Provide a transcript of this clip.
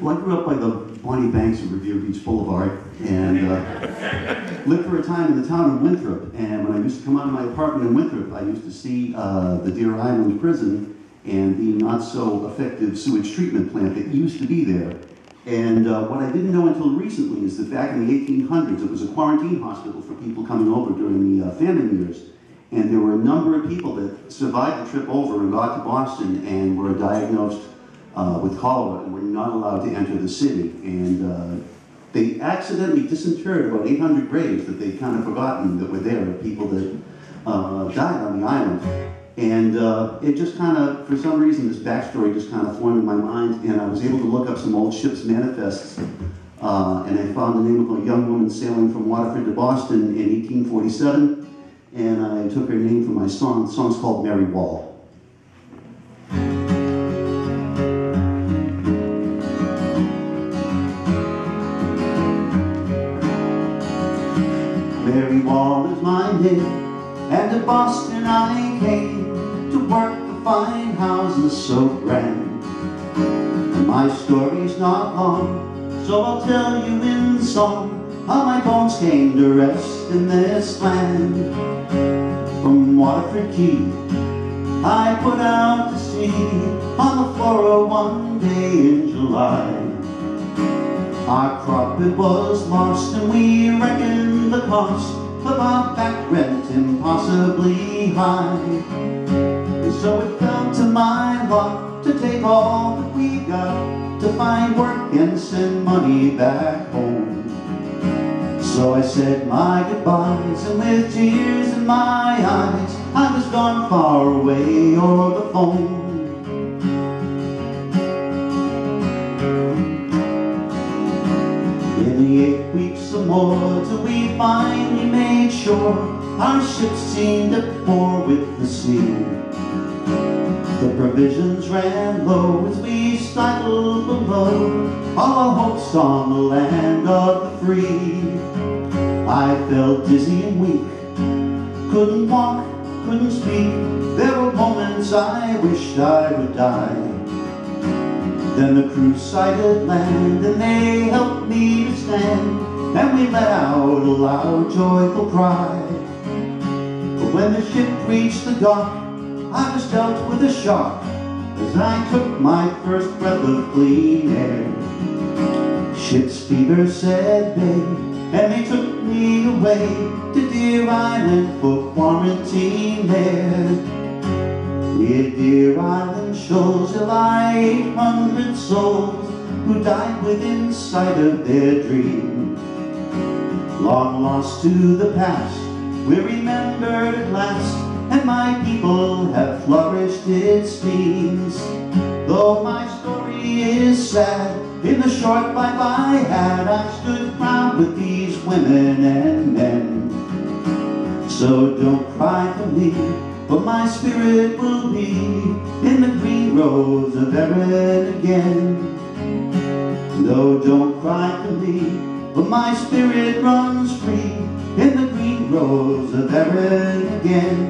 Well, I grew up by the Bonnie Banks of Revere Beach Boulevard, and lived for a time in the town of Winthrop. And when I used to come out of my apartment in Winthrop, I used to see the Deer Island Prison and the not-so-effective sewage treatment plant that used to be there. And what I didn't know until recently is that back in the 1800s, it was a quarantine hospital for people coming over during the famine years. And there were a number of people that survived the trip over and got to Boston and were diagnosed with cholera and were not allowed to enter the city. And they accidentally disinterred about 800 graves that they'd kind of forgotten that were there, of people that died on the island. And it just kind of, for some reason, this backstory just kind of formed in my mind, and I was able to look up some old ship's manifests, and I found the name of a young woman sailing from Waterford to Boston in 1847, and I took her name from my song. The song's called Mary Wall. Mary Wall is my name, and to Boston I came to work the fine houses so grand. And my story's not long, so I'll tell you in song how my bones came to rest in this land. From Waterford Quay, I put out to sea on the Flora one day in July. Our crop, it was lost, and we reckoned the cost of our back rent impossibly high. And so it fell to my lot to take all that we got, to find work and send money back home. So I said my goodbyes, and with tears in my eyes, I was gone far away over the phone. In the 8 weeks or more till we finally made shore, our ship seemed at war with the sea. The provisions ran low as we stifled below, all our hopes on the land of the free. I felt dizzy and weak, couldn't walk, couldn't speak. There were moments I wished I would die. Then the crew sighted land, and they helped me to stand, and we let out a loud, joyful cry. But when the ship reached the dock, I was dealt with a shock as I took my first breath of clean air. Ship's fever said babe, and they took me away to Deer Island for quarantine there. Yeah, Deer Island shows there lie 800 souls who died within sight of their dream. Long lost to the past, we're remembered at last, and my people have flourished its themes. Though my story is sad, in the short life I had, I stood proud with these women and men. So don't cry for me, but my spirit will be in the green groves of Erin again. No, don't cry for me, but my spirit runs free in the green groves of Erin again.